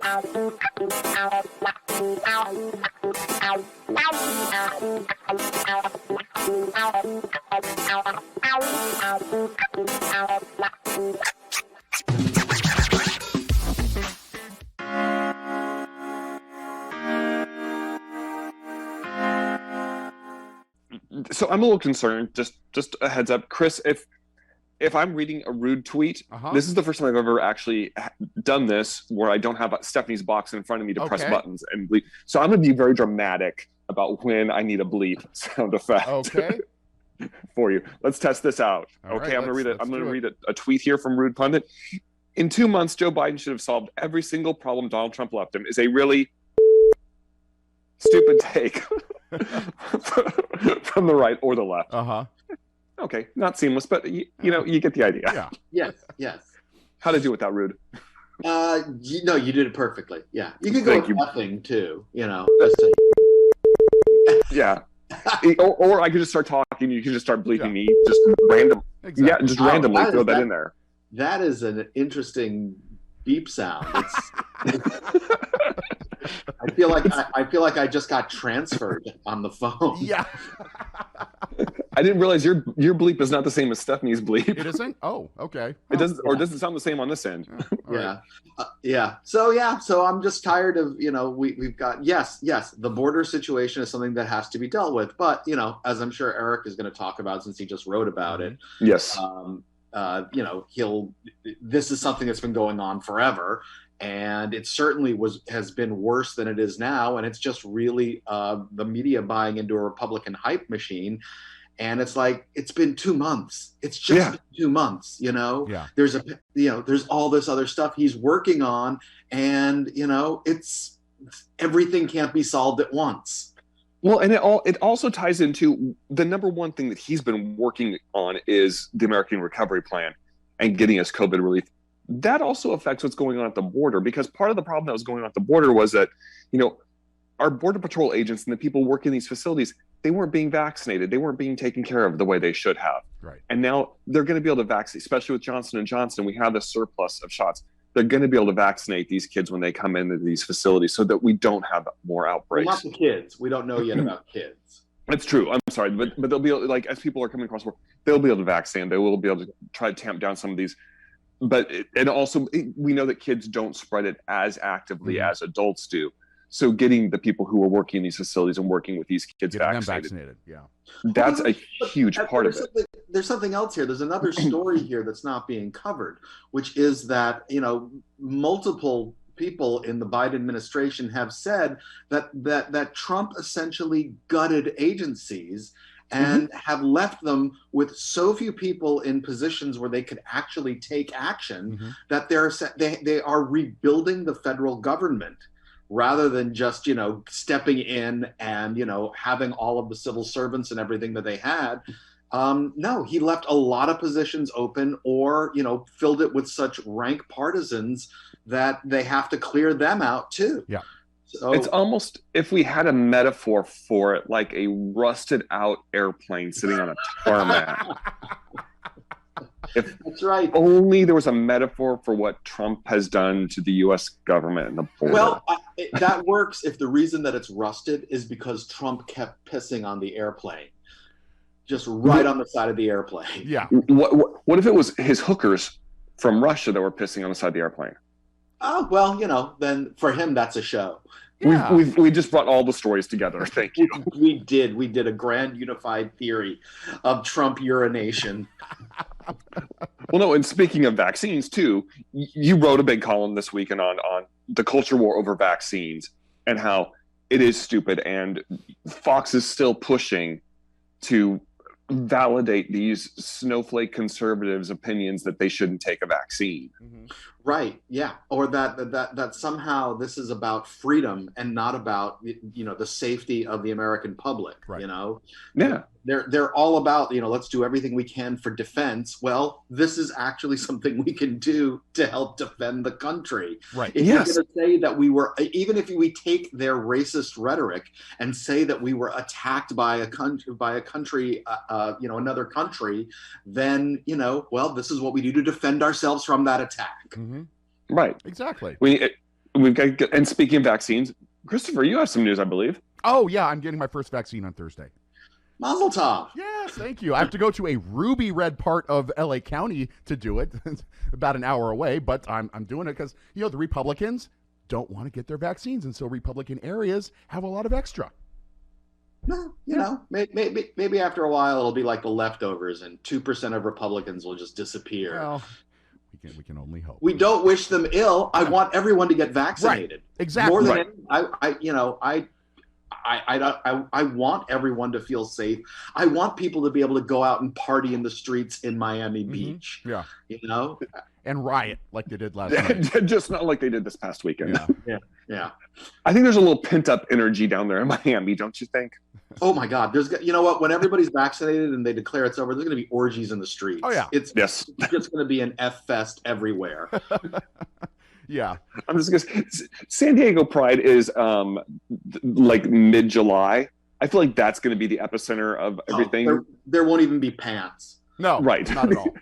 So I'm a little concerned. Just a heads up, Chris. If I'm reading a rude tweet, this is the first time I've ever actually done this where I don't have Stephanie's box in front of me to press buttons and bleep. So I'm going to be very dramatic about when I need a bleep sound effect. Okay. For you. Let's test this out. All okay, right, I'm going to read a tweet here from Rude Pundit. In 2 months, Joe Biden should have solved every single problem Donald Trump left him. Is a really stupid take from the right or the left. Okay, not seamless, but you know, you get the idea. Yeah. Yes. How to do it without rude? You did it perfectly. Yeah, you could go with nothing too. You know. Yeah. or I could just start talking. You could just start bleeping me, just random. Exactly. Yeah, just randomly throw that in there. That is an interesting beep sound. I feel like I just got transferred on the phone. Yeah. I didn't realize your bleep is not the same as Stephanie's bleep. It isn't? Oh, okay. It doesn't, or does it sound the same on this end? Yeah. So I'm just tired of, we've got, yes, the border situation is something that has to be dealt with. But, as I'm sure Eric is going to talk about since he just wrote about it. Yes. This is something that's been going on forever. And it certainly has been worse than it is now. And it's just really the media buying into a Republican hype machine. And it's like, it's been 2 months. It's just been 2 months, Yeah. There's all this other stuff he's working on. And, it's everything can't be solved at once. Well, and it also ties into the number one thing that he's been working on is the American Recovery Plan and getting us COVID relief. That also affects what's going on at the border, because part of the problem that was going on at the border was that, our Border Patrol agents and the people working in these facilities, they weren't being vaccinated. They weren't being taken care of the way they should have. Right. And now they're going to be able to vaccinate, especially with Johnson & Johnson. We have this surplus of shots. They're going to be able to vaccinate these kids when they come into these facilities so that we don't have more outbreaks. Well, not the kids. We don't know yet about kids. That's true. I'm sorry. But they'll be able, like, as people are coming across the border, they'll be able to vaccinate. They will be able to try to tamp down some of these. But we know that kids don't spread it as actively as adults do. So getting the people who are working in these facilities and working with these kids vaccinated. Yeah. That's a huge part of it. There's something else here. There's another story here that's not being covered, which is that, multiple people in the Biden administration have said that Trump essentially gutted agencies and have left them with so few people in positions where they could actually take action that they are rebuilding the federal government rather than just, stepping in and, having all of the civil servants and everything that they had. No, he left a lot of positions open or, filled it with such rank partisans that they have to clear them out too. Yeah. So, it's almost, if we had a metaphor for it, like a rusted out airplane sitting on a tarmac. That's right. Only there was a metaphor for what Trump has done to the U.S. government and the border. Well, that works if the reason that it's rusted is because Trump kept pissing on the airplane. Just right on the side of the airplane. Yeah. What if it was his hookers from Russia that were pissing on the side of the airplane? Oh, well, then for him, that's a show. Yeah. We just brought all the stories together. Thank you. We did a grand unified theory of Trump urination. Well, no, and speaking of vaccines too, you wrote a big column this weekend on the culture war over vaccines and how it is stupid, and Fox is still pushing to validate these snowflake conservatives' opinions that they shouldn't take a vaccine. Right. Yeah. Or that somehow this is about freedom and not about, the safety of the American public, right. Yeah. They're all about, let's do everything we can for defense. Well, this is actually something we can do to help defend the country. Right. If you're going to say that even if we take their racist rhetoric and say that we were attacked by another country, then, this is what we do to defend ourselves from that attack. Mm-hmm. Right. Exactly. we've got, and speaking of vaccines, Christopher, you have some news, I believe. Oh, yeah, I'm getting my first vaccine on Thursday. Mazel tov. Yes, thank you. I have to go to a ruby red part of LA County to do it. It's about an hour away, but I'm doing it because, the Republicans don't want to get their vaccines, and so Republican areas have a lot of extra. No, maybe after a while it'll be like the leftovers, and 2% of Republicans will just disappear. Well, we can only hope. We don't wish them ill. I want everyone to get vaccinated. Right. Exactly. More than I want everyone to feel safe. I want people to be able to go out and party in the streets in Miami Beach. Yeah. And riot like they did last night. Just not like they did this past weekend. Yeah. I think there's a little pent up energy down there in Miami, don't you think? Oh my God! You know what? When everybody's vaccinated and they declare it's over, there's going to be orgies in the streets. Oh yeah, it's just going to be an F fest everywhere. Yeah, I'm just gonna. San Diego Pride is like mid-July. I feel like that's going to be the epicenter of everything. There won't even be pants. No, right, not at all.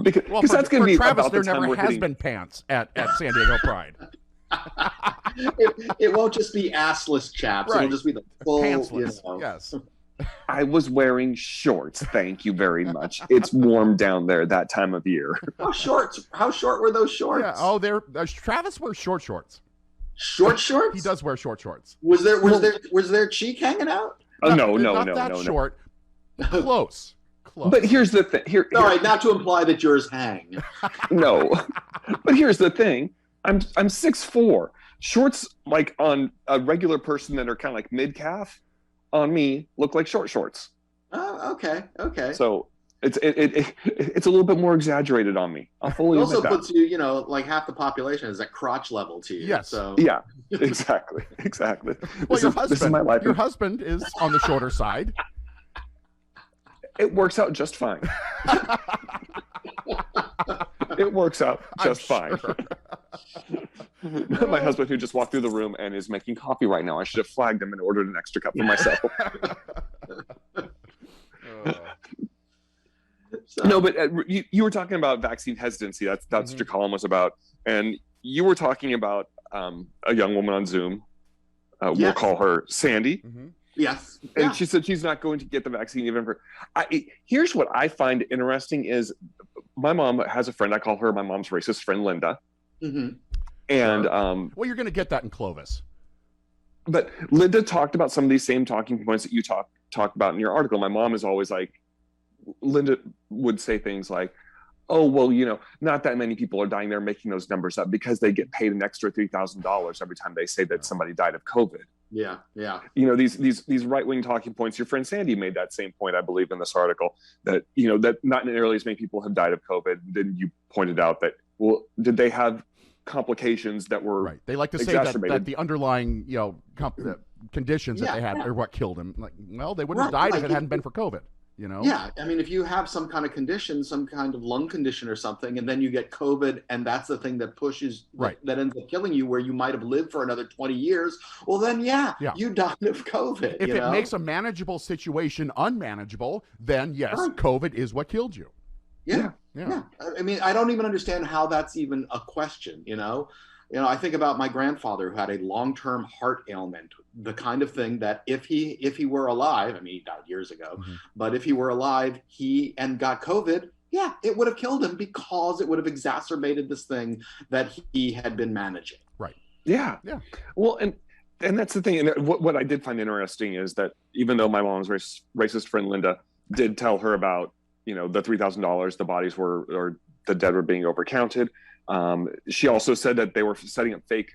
because that's going to be Travis. About There the time never has been pants at San Diego Pride. It won't just be assless chaps. Right. It'll just be the full pantsless. Yes. I was wearing shorts. Thank you very much. It's warm down there that time of year. How short were those shorts? Yeah. Oh, Travis wears short shorts. Short shorts? He does wear short shorts. Was there cheek hanging out? Oh no, not that short. Close. But here's the thing. All right, not to imply that yours hang. No, but here's the thing. I'm 6'4". Shorts like on a regular person that are kind of like mid calf, on me look like short shorts. Oh, okay. So it's a little bit more exaggerated on me. I'll fully admit that. It also puts you, like half the population is at crotch level to you. Yes. So yeah, exactly. Well, this is my life. Your husband is on the shorter side. It works out just fine. It works out just fine. My husband, who just walked through the room and is making coffee right now, I should have flagged him and ordered an extra cup for myself. No, but you were talking about vaccine hesitancy. That's what your column was about. And you were talking about a young woman on Zoom. We'll call her Sandy. Mm-hmm. Yes. And she said she's not going to get the vaccine even for. Here's what I find interesting is my mom has a friend. I call her my mom's racist friend, Linda. Mm-hmm. And well, you're going to get that in Clovis. But Linda talked about some of these same talking points that you talked about in your article. My mom is always like, Linda would say things like, oh, well, not that many people are dying. They're making those numbers up because they get paid an extra $3,000 every time they say that somebody died of COVID. Yeah. These right-wing talking points. Your friend Sandy made that same point, I believe, in this article, that that not nearly as many people have died of COVID. Then you pointed out that, well, did they have complications that were right? They like to say that the underlying conditions that they had are what killed him. Like, well, they wouldn't have died if it hadn't been for COVID. Yeah, I mean, if you have some kind of condition, some kind of lung condition or something, and then you get COVID, and that's the thing that pushes, that ends up killing you, where you might have lived for another 20 years, well, then, you died of COVID. If it makes a manageable situation unmanageable, then yes, COVID is what killed you. Yeah. I mean, I don't even understand how that's even a question, I think about my grandfather who had a long-term heart ailment, the kind of thing that if he were alive, I mean, he died years ago, but if he were alive, and got COVID, it would have killed him because it would have exacerbated this thing that he had been managing. Right. Yeah. Well, and that's the thing. And what I did find interesting is that even though my mom's racist friend Linda did tell her about, the $3,000, the bodies or the dead were being overcounted. She also said that they were setting up fake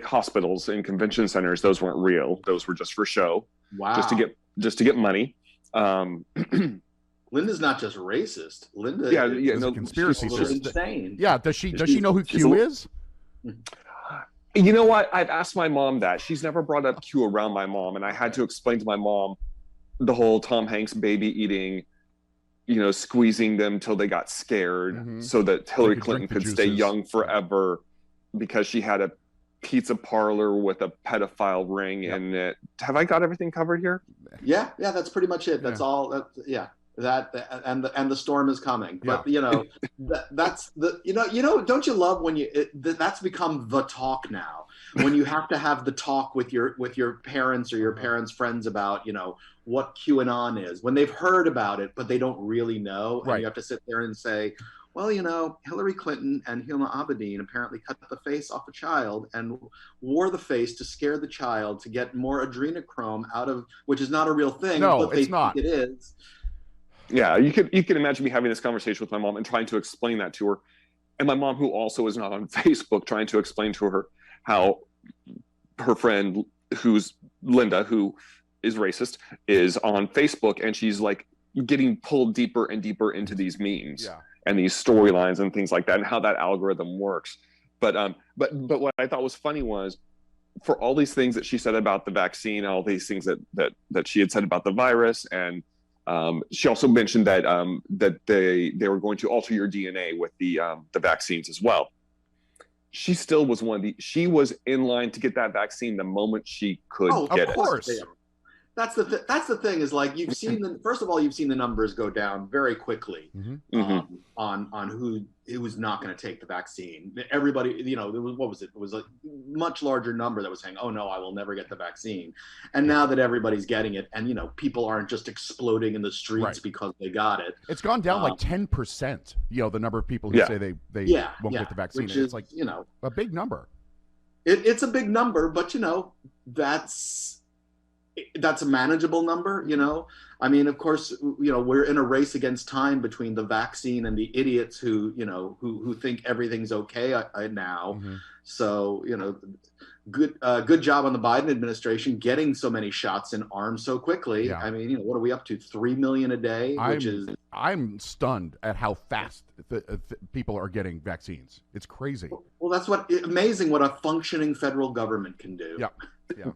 hospitals in convention centers. Those weren't real. Those were just for show. Wow. Just to get money. Linda's not just racist. Linda is a conspiracy theorist. Insane. Yeah. Does she know who Q is? You know what? I've asked my mom that. She's never brought up Q around my mom, and I had to explain to my mom the whole Tom Hanks baby eating, squeezing them till they got scared so that Hillary Clinton could stay young forever because she had a pizza parlor with a pedophile ring in it. Have I got everything covered here? Yeah, that's pretty much it. That's all. and the storm is coming. But Yeah. that's the don't you love when that's become the talk now, when you have to have the talk with your parents or your parents' friends about what QAnon is, when they've heard about it but they don't really know, and Right. you have to sit there and say, well, Hillary Clinton and Huma Abedin apparently cut the face off a child and wore the face to scare the child to get more adrenochrome out of, which is not a real thing, No, but they it's not. think it is. Yeah, you can imagine me having this conversation with my mom and trying to explain that to her, and my mom, who also is not on Facebook, trying to explain to her how her friend, who's Linda, who is racist, is on Facebook, and she's like getting pulled deeper and deeper into these memes and these storylines and things like that, and how that algorithm works. But what I thought was funny was, for all these things that she said about the vaccine, all these things that she had said about the virus, and she also mentioned that that they were going to alter your DNA with the vaccines as well. She still was she was in line to get that vaccine the moment she could get it. Of course. That's the thing, is like, you've seen first of all, you've seen the numbers go down very quickly on who's not going to take the vaccine. Everybody, what was it? It was a much larger number that was saying, oh no, I will never get the vaccine. And now that everybody's getting it, and people aren't just exploding in the streets because they got it. It's gone down like 10%, the number of people who say they won't get the vaccine. Which it's is, like a big number. It's a big number, but that's a manageable number. I mean, of course, we're in a race against time between the vaccine and the idiots who think everything's okay now. So good job on the Biden administration getting so many shots in arms so quickly. I mean, what are we up to? 3 million a day, I'm stunned at how fast people are getting vaccines. It's crazy. Well, that's amazing what a functioning federal government can do. Yeah.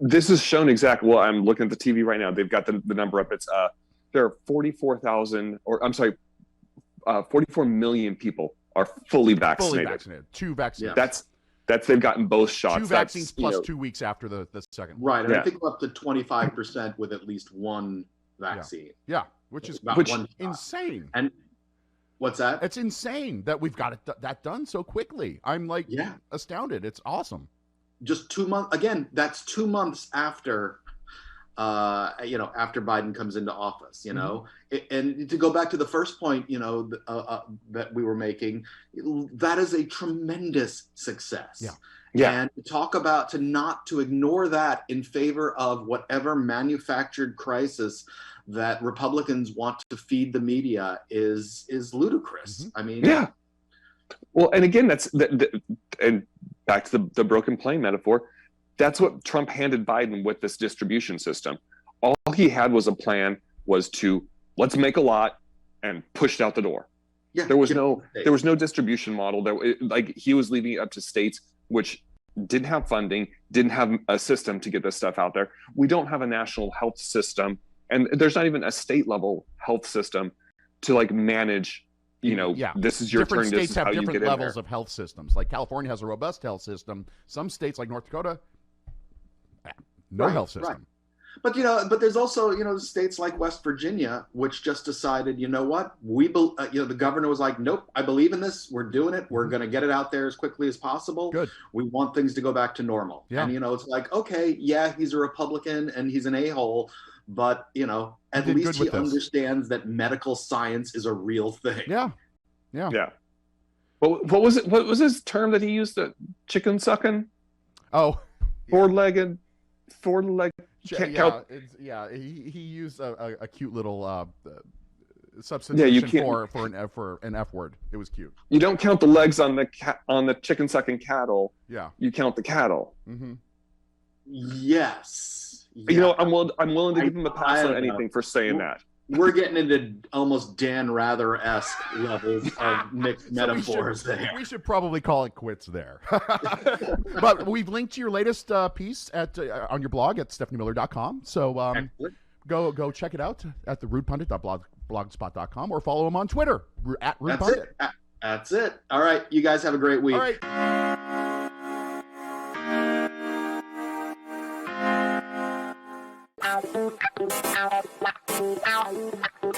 This is shown exactly. Well, I'm looking at the TV right now. They've got the number up. It's there are 44,000, or I'm sorry, 44 million people are fully vaccinated. 2 vaccines. That's they've gotten both shots. 2 vaccines plus 2 weeks after the second one. Right, and I think we're up to 25% with at least one vaccine. Yeah, which is insane. And what's that? It's insane that we've got that done so quickly. I'm astounded. It's awesome. Just 2 months. Again, that's 2 months after, after Biden comes into office. And to go back to the first point, that we were making, that is a tremendous success. And to ignore that in favor of whatever manufactured crisis that Republicans want to feed the media is ludicrous. I mean, well, and again, and back to the broken plane metaphor, that's what Trump handed Biden with this distribution system. All he had was a plan, was to let's make a lot and push it out the door. There was no distribution model. He was leaving it up to states, which didn't have funding, didn't have a system to get this stuff out there. We don't have a national health system, and there's not even a state level health system to manage. This is your different turn. States this is have how you different get levels in there. of health systems. Like California has a robust health system. Some states, like North Dakota, no health system. Right. But there's also states like West Virginia, which just decided, what, the governor was like, nope, I believe in this. We're doing it. We're going to get it out there as quickly as possible. Good. We want things to go back to normal. And it's like, okay, yeah, he's a Republican and he's an a-hole, but at least he understands that medical science is a real thing. Yeah. Well, what was it? What was his term that he used? The chicken sucking. Oh, four-legged. He used a cute little substitution for an F word. It was cute. You don't count the legs on the chicken sucking cattle. Yeah. You count the cattle. Yes. I'm willing to give him a pass on anything for saying that. We're getting into almost Dan Rather-esque levels of mixed metaphors there. We should probably call it quits there. But we've linked to your latest piece on your blog at stephaniemiller.com. So go check it out at the rudepundit.blogspot.com, or follow him on Twitter at Rude Pundit. That's it. All right. You guys have a great week. All right. Ow.